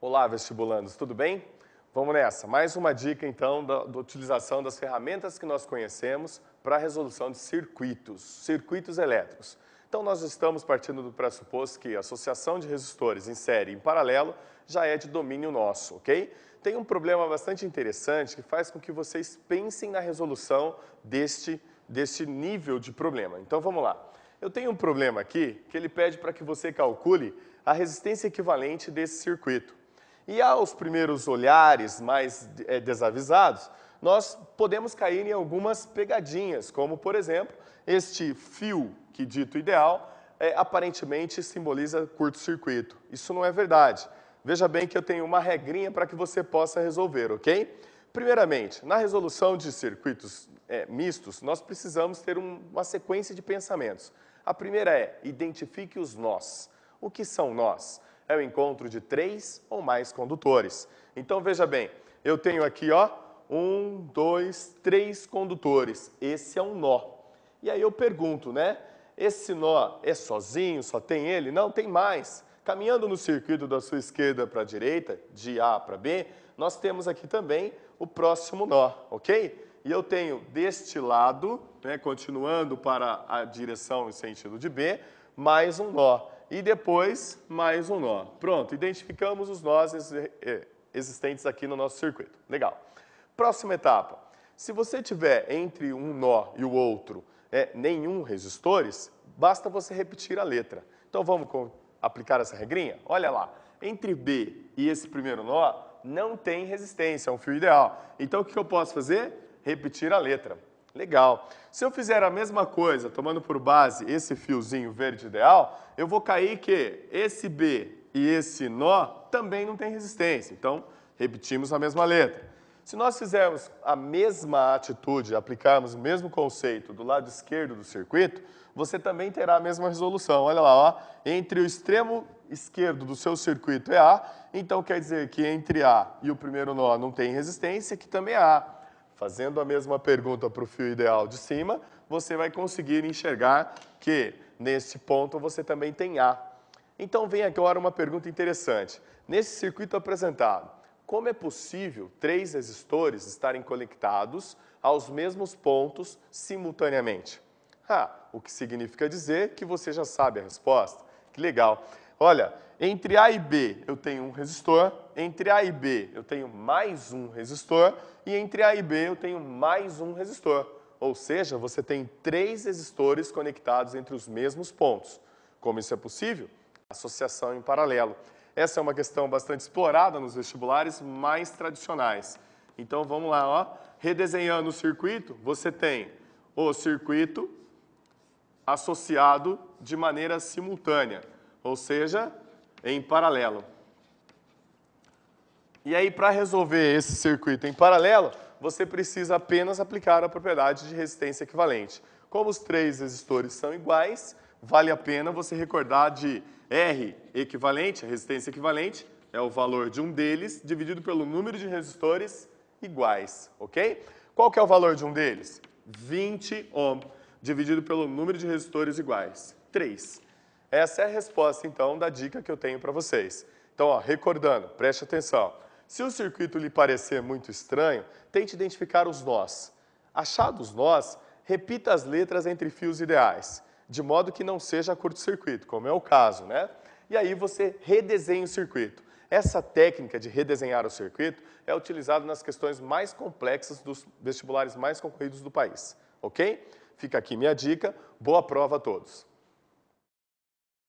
Olá, vestibulandos, tudo bem? Vamos nessa. Mais uma dica, então, da utilização das ferramentas que nós conhecemos para a resolução de circuitos elétricos. Então, nós estamos partindo do pressuposto que a associação de resistores em série e em paralelo já é de domínio nosso, ok? Tem um problema bastante interessante que faz com que vocês pensem na resolução deste nível de problema. Então, vamos lá. Eu tenho um problema aqui que ele pede para que você calcule a resistência equivalente desse circuito. E aos primeiros olhares mais desavisados, nós podemos cair em algumas pegadinhas, como, por exemplo, este fio que, dito ideal, aparentemente simboliza curto-circuito. Isso não é verdade. Veja bem que eu tenho uma regrinha para que você possa resolver, ok? Primeiramente, na resolução de circuitos mistos, nós precisamos ter uma sequência de pensamentos. A primeira é, identifique os nós. O que são nós? É o encontro de 3 ou mais condutores. Então, veja bem, eu tenho aqui, ó, 1, 2, 3 condutores. Esse é um nó. E aí eu pergunto, né? Esse nó é sozinho, só tem ele? Não, tem mais. Caminhando no circuito da sua esquerda para a direita, de A para B, nós temos aqui também o próximo nó, ok? E eu tenho deste lado, né, continuando para a direção e sentido de B, mais um nó. E depois, mais um nó. Pronto, identificamos os nós existentes aqui no nosso circuito. Legal. Próxima etapa. Se você tiver entre um nó e o outro nenhum resistores, basta você repetir a letra. Então, vamos aplicar essa regrinha? Olha lá, entre B e esse primeiro nó, não tem resistência, é um fio ideal. Então, o que eu posso fazer? Repetir a letra. Legal. Se eu fizer a mesma coisa, tomando por base esse fiozinho verde ideal, eu vou cair que esse B e esse nó também não tem resistência. Então, repetimos a mesma letra. Se nós fizermos a mesma atitude, aplicarmos o mesmo conceito do lado esquerdo do circuito, você também terá a mesma resolução. Olha lá, ó, entre o extremo esquerdo do seu circuito é A, então quer dizer que entre A e o primeiro nó não tem resistência, que também é A. Fazendo a mesma pergunta para o fio ideal de cima, você vai conseguir enxergar que, nesse ponto, você também tem A. Então, vem agora uma pergunta interessante. Nesse circuito apresentado, como é possível 3 resistores estarem conectados aos mesmos pontos simultaneamente? O que significa dizer que você já sabe a resposta. Que legal. Olha, entre A e B eu tenho um resistor, entre A e B eu tenho mais um resistor e entre A e B eu tenho mais um resistor. Ou seja, você tem 3 resistores conectados entre os mesmos pontos. Como isso é possível? Associação em paralelo. Essa é uma questão bastante explorada nos vestibulares mais tradicionais. Então vamos lá, ó. Redesenhando o circuito, você tem o circuito associado de maneira simultânea, ou seja, em paralelo. E aí, para resolver esse circuito em paralelo, você precisa apenas aplicar a propriedade de resistência equivalente. Como os 3 resistores são iguais, vale a pena você recordar de R equivalente, a resistência equivalente, é o valor de um deles, dividido pelo número de resistores iguais, ok? Qual que é o valor de um deles? 20 ohm, dividido pelo número de resistores iguais, 3. Essa é a resposta, então, da dica que eu tenho para vocês. Então, ó, recordando, preste atenção. Se o circuito lhe parecer muito estranho, tente identificar os nós. Achados os nós, repita as letras entre fios ideais, de modo que não seja curto-circuito, como é o caso, né? E aí você redesenha o circuito. Essa técnica de redesenhar o circuito é utilizada nas questões mais complexas dos vestibulares mais concorridos do país, ok? Fica aqui minha dica, boa prova a todos.